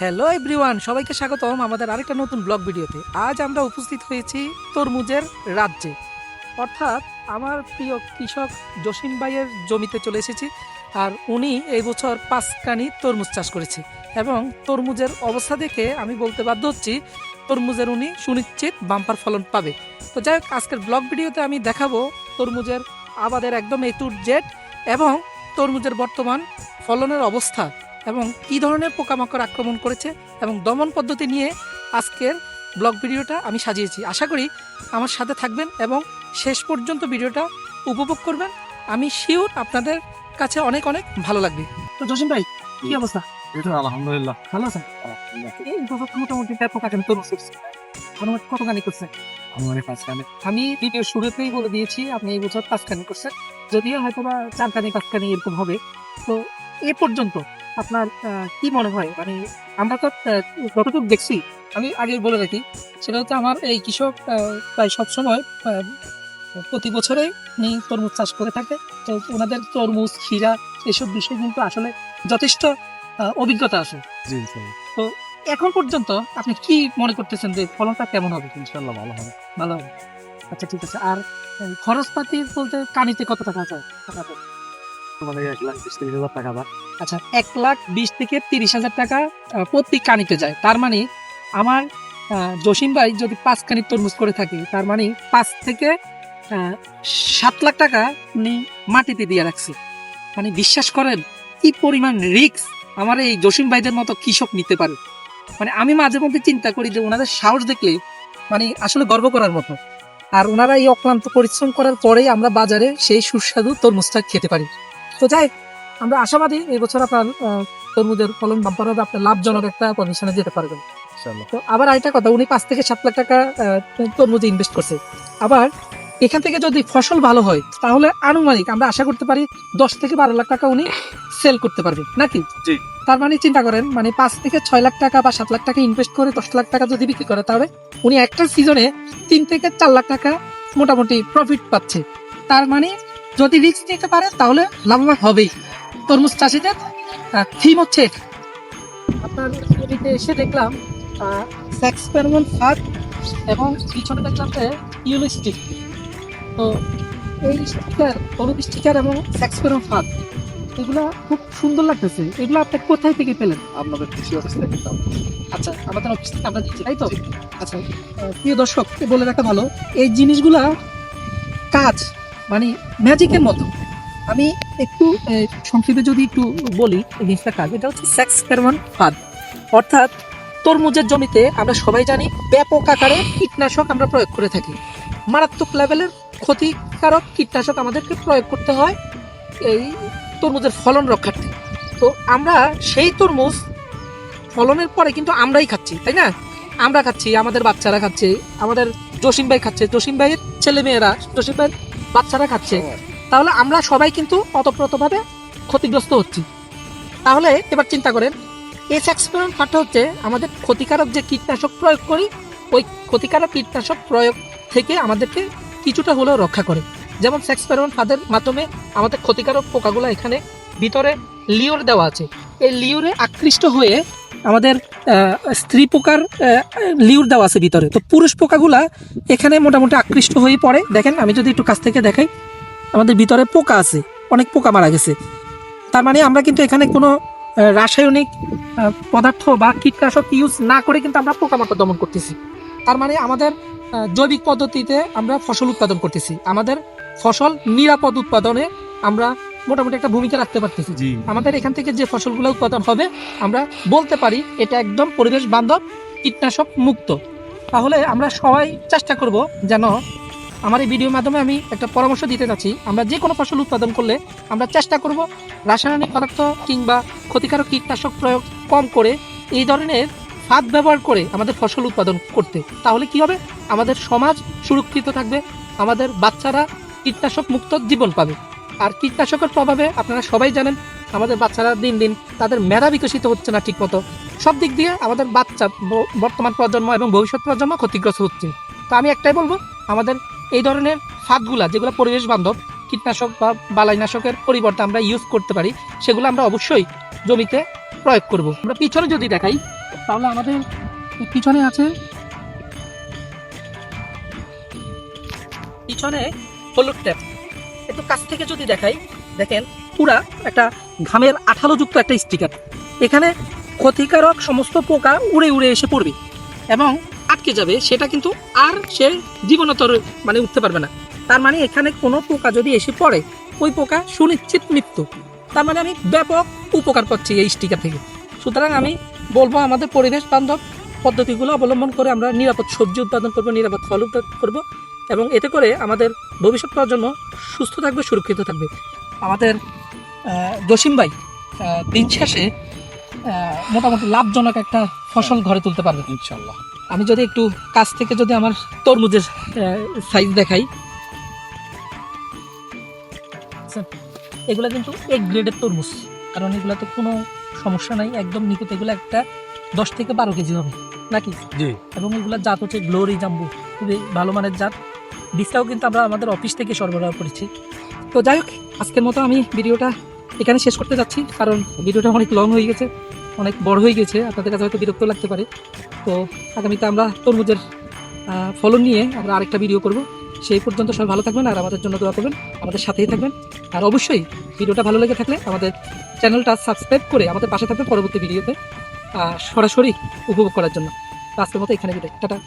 Hello everyone, সবাইকে স্বাগতম আমাদের আরেকটা নতুন ব্লগ ভিডিওতে। আজ আমরা উপস্থিত হয়েছি তরমুজের রাজ্যে, অর্থাৎ আমার প্রিয় কৃষক জসিম ভাইয়ের জমিতে চলে এসেছি। আর উনি এই বছর 5 কানি তরমুজ চাষ করেছে এবং তরমুজের অবস্থা দেখে আমি বলতে বাধ্য হচ্ছি তরমুজের উনি সুনিশ্চিত বাম্পার ফলন পাবে। তো যাই হোক, আজকের ব্লগ ভিডিওতে আমি দেখাবো তরমুজের আবাদের একদম A to Z এবং তরমুজের বর্তমান ফলনের অবস্থা এবং কী ধরনের পোকামাকড় আক্রমণ করেছে এবং দমন পদ্ধতি নিয়ে আজকের ব্লগ ভিডিওটা আমি সাজিয়েছি। আশা করি আমার সাথে থাকবেন এবং শেষ পর্যন্ত ভিডিওটা উপভোগ করবেন। আমি শিওর আপনাদের কাছে অনেক অনেক ভালো লাগবে। তো জসিম ভাই, কি অবস্থা? আলহামদুলিল্লাহ ভালো আছেন? এই বছর মোটামুটি পোকাখানি তরমুজ করছে, মোটামুটি কতখানি করছে? আমার 5 কানি। আমি ভিডিও শুরুতেই বলে দিয়েছি আপনি এই বছর 5 কানি করছেন, যদিও হয়তো বা 4 কানি 5 কানি এরকম হবে। তো এ পর্যন্ত আপনার কি মনে হয়, মানে আমরা তো যতটুকু দেখছি, আমি আগে বলে রাখি, সেটা হচ্ছে আমার এই কৃষক প্রায় সবসময় প্রতি বছরেই উনি তরমুজ চাষ করে থাকে। তো ওনাদের তরমুজ, ক্ষীরা এসব বিষয়ে কিন্তু আসলে যথেষ্ট অভিজ্ঞতা আছে। জি স্যার, তো এখন পর্যন্ত আপনি কি মনে করতেছেন যে ফলনটা কেমন হবে? ইনশাআল্লাহ ভালো হবে। ভালো হবে। আচ্ছা, ঠিক আছে। আর খরচপাতি বলতে কানিতে কত টাকা যায় আপনাদের? তোমাদের 1,20,000-30,000 টাকা দাম। আচ্ছা, 1,20,000 থেকে 30,000 টাকা প্রতি কানিতে যায়। তার মানে আমার জসিম ভাই যদি 5 কানি তরমুজ করে থাকে, তার মানে 5 থেকে 7 লাখ টাকা উনি মাটিতে দিয়ে রাখছে। মানে বিশ্বাস করেন কি পরিমাণ রিস্ক আমার এই জসিম ভাইদের মতো কৃষক নিতে পারে। মানে আমি মাঝে মধ্যে চিন্তা করি যে ওনাদের সাহস দেখলে মানে আসলে গর্ব করার মতো। আর ওনারা এই অক্লান্ত পরিশ্রম করার পরেই আমরা বাজারে সেই সুস্বাদু তরমুজটা খেতে পারি। তো যাই, আমরা আশাবাদী এই বছর আপনার তরমুজের ফলন বাম্পার হবে, আপনার লাভজনক একটা পজিশনে যেতে পারবেন। ইনশাআল্লাহ। তো আবার আরেকটা কথা, উনি 5 থেকে 7 লাখ টাকা তরমুজে ইনভেস্ট করছে। আবার এখান থেকে যদি ফসল ভালো হয় তাহলে আনুমানিক আমরা আশা করতে পারি 10 থেকে 12 লাখ টাকা উনি সেল করতে পারবে, নাকি? জি। তার মানে চিন্তা করেন, মানে 5 থেকে 6 লাখ টাকা বা 7 লাখ টাকা ইনভেস্ট করে 10 লাখ টাকা যদি বিক্রি করে, তাহলে উনি একটা সিজনে 3 থেকে 4 লাখ টাকা মোটামুটি প্রফিট পাচ্ছে। তার মানে যদি রিস্ক নিতে পারে তাহলে লাভবান হবেই। তরমুজ চাষিদের থিম হচ্ছে এটা। আপনার জমিতে এসে দেখলাম স্যাক্সপেরমন ফাঁদ এবং পিছনে দেখলাম যে ইউলো স্টিক। তো এই স্টিকার, হলুদ স্টিকার এবং স্যাক্সপেরমন ফাঁদ, এগুলো খুব সুন্দর লাগতেছে। এগুলো আপনি কোথায় থেকে পেলেন? আপনাদের কৃষি অফিস থেকে দাম। আচ্ছা, আমাদের অফিস থেকে আমরা দিচ্ছি, তাই তো? আচ্ছা, প্রিয় দর্শক, বলে রাখা ভালো, এই জিনিসগুলা কাজ মানে ম্যাজিকের মতো। আমি একটু সংক্ষেপে যদি একটু বলি, এই জিনিসটা কাজ, এটা হচ্ছে সেক্স ফেরোমন ফাঁদ। অর্থাৎ তরমুজের জমিতে আমরা সবাই জানি ব্যাপক আকারে কীটনাশক আমরা প্রয়োগ করে থাকি। মারাত্মক লেভেলের ক্ষতিকারক কীটনাশক আমাদেরকে প্রয়োগ করতে হয় এই তরমুজের ফলন রক্ষার্থে। তো আমরা সেই তরমুজ ফলনের পরে কিন্তু আমরাই খাচ্ছি, তাই না? আমরা খাচ্ছি, আমাদের বাচ্চারা খাচ্ছে, আমাদের জসিম ভাই খাচ্ছে, জসিম ভাইয়ের ছেলে মেয়েরা, জসিম ভাইয়ের বাচ্চারা খাচ্ছে। তাহলে আমরা সবাই কিন্তু অতপ্রতভাবে ক্ষতিগ্রস্ত হচ্ছি। তাহলে এবার চিন্তা করেন, এই এক্সপেরিমেন্ট ফাঁদটা হচ্ছে আমাদের ক্ষতিকারক যে কীটনাশক প্রয়োগ করি, ওই ক্ষতিকারক কীটনাশক প্রয়োগ থেকে আমাদেরকে কিছুটা হলেও রক্ষা করে। যেমন এক্সপেরিমেন্ট ফাঁদের মাধ্যমে আমাদের ক্ষতিকারক পোকাগুলো এখানে ভিতরে লিওর দেওয়া আছে, এই লিওরে আকৃষ্ট হয়ে আমাদের স্ত্রী পোকার লিউর দেওয়া আছে ভিতরে। তো পুরুষ পোকাগুলা এখানে মোটামুটি আকৃষ্ট হয়ে পড়ে। দেখেন, আমি যদি একটু কাছ থেকে দেখাই, আমাদের ভিতরে পোকা আছে, অনেক পোকা মারা গেছে। তার মানে আমরা কিন্তু এখানে কোনো রাসায়নিক পদার্থ বা কীটনাশক ইউজ না করে কিন্তু আমরা পোকামাকড় দমন করতেছি। তার মানে আমাদের জৈবিক পদ্ধতিতে আমরা ফসল উৎপাদন করতেছি, আমাদের ফসল নিরাপদ উৎপাদনে আমরা মোটামুটি একটা ভূমিকা রাখতে পারতেছি। জি। আমাদের এখান থেকে যে ফসলগুলো উৎপাদন হবে আমরা বলতে পারি এটা একদম পরিবেশ বান্ধব, কীটনাশক মুক্ত। তাহলে আমরা সবাই চেষ্টা করব যেন, আমার এই ভিডিওর মাধ্যমে আমি একটা পরামর্শ দিতে চাচ্ছি, আমরা যে কোনো ফসল উৎপাদন করলে আমরা চেষ্টা করব রাসায়নিক পদার্থ কিংবা ক্ষতিকারক কীটনাশক প্রয়োগ কম করে এই ধরনের ফাঁদ ব্যবহার করে আমাদের ফসল উৎপাদন করতে। তাহলে কি হবে, আমাদের সমাজ সুরক্ষিত থাকবে, আমাদের বাচ্চারা কীটনাশক মুক্ত জীবন পাবে। আর কীটনাশকের প্রভাবে আপনারা সবাই জানেন আমাদের বাচ্চারা দিন দিন তাদের মেধা বিকশিত হচ্ছে না ঠিকমতো। সব দিক দিয়ে আমাদের বাচ্চা, বর্তমান প্রজন্ম এবং ভবিষ্যৎ প্রজন্ম ক্ষতিগ্রস্ত হচ্ছে। তো আমি একটাই বলবো, আমাদের এই ধরনের ফাঁদগুলা যেগুলো পরিবেশ বান্ধব, কীটনাশক বা বালাইনাশকের পরিবর্তে আমরা ইউজ করতে পারি, সেগুলো আমরা অবশ্যই জমিতে প্রয়োগ করব। আমরা পিছনে যদি দেখাই, তাহলে আমাদের পিছনে আছে, পিছনে হলুদ ট্যাপ। একটু কাছ থেকে যদি দেখাই, দেখেন পুরা একটা ঘামের আঠালোযুক্ত একটা স্টিকার। এখানে ক্ষতিকারক সমস্ত পোকা উড়ে উড়ে এসে পড়বে এবং আটকে যাবে, সেটা কিন্তু আর সে জীবনতর মানে উঠতে পারবে না। তার মানে এখানে কোনো পোকা যদি এসে পড়ে, ওই পোকা সুনিশ্চিত মৃত্যু। তার মানে আমি ব্যাপক উপকার পাচ্ছি এই স্টিকার থেকে। সুতরাং আমি বলবো আমাদের পরিবেশ বান্ধব পদ্ধতিগুলো অবলম্বন করে আমরা নিরাপদ সবজি উৎপাদন করব, নিরাপদ ফল উৎপাদন করব, এবং এতে করে আমাদের ভবিষ্যৎ প্রজন্ম সুস্থ থাকবে, সুরক্ষিত থাকবে। আমাদের জসিম ভাই দিন শেষে মোটামুটি লাভজনক একটা ফসল ঘরে তুলতে পারবে ইনশাল্লাহ। আমি যদি একটু কাছ থেকে যদি আমার তরমুজের সাইজ দেখাই, এগুলা কিন্তু এক গ্রেডের তরমুজ, কারণ এগুলাতে কোনো সমস্যা নাই, একদম নিখুঁত। এগুলো একটা 10 থেকে 12 কেজি হবে নাকি? জি। এবং এগুলোর জাত হচ্ছে গ্লোরি জাম্বু, খুবই ভালো মানের জাত। বীজটাও কিন্তু আমরা আমাদের অফিস থেকে সরবরাহ করেছি। তো যাই হোক, আজকের মতো আমি ভিডিওটা এখানে শেষ করতে যাচ্ছি, কারণ ভিডিওটা অনেক লং হয়ে গেছে, অনেক বড় হয়ে গেছে, আপনাদের কাছে হয়তো বিরক্ত লাগতে পারে। তো আগামীতে আমরা তরমুজের ফলন নিয়ে আমরা আরেকটা ভিডিও করব। সেই পর্যন্ত সবাই ভালো থাকবেন আর আমাদের জন্য দোয়া করবেন, আমাদের সাথেই থাকবেন। আর অবশ্যই ভিডিওটা ভালো লেগে থাকলে আমাদের চ্যানেলটা সাবস্ক্রাইব করে আমাদের পাশে থাকবেন পরবর্তী ভিডিওতে সরাসরি উপভোগ করার জন্য। তো আজকের মতো এখানে বিদায়, টাটা।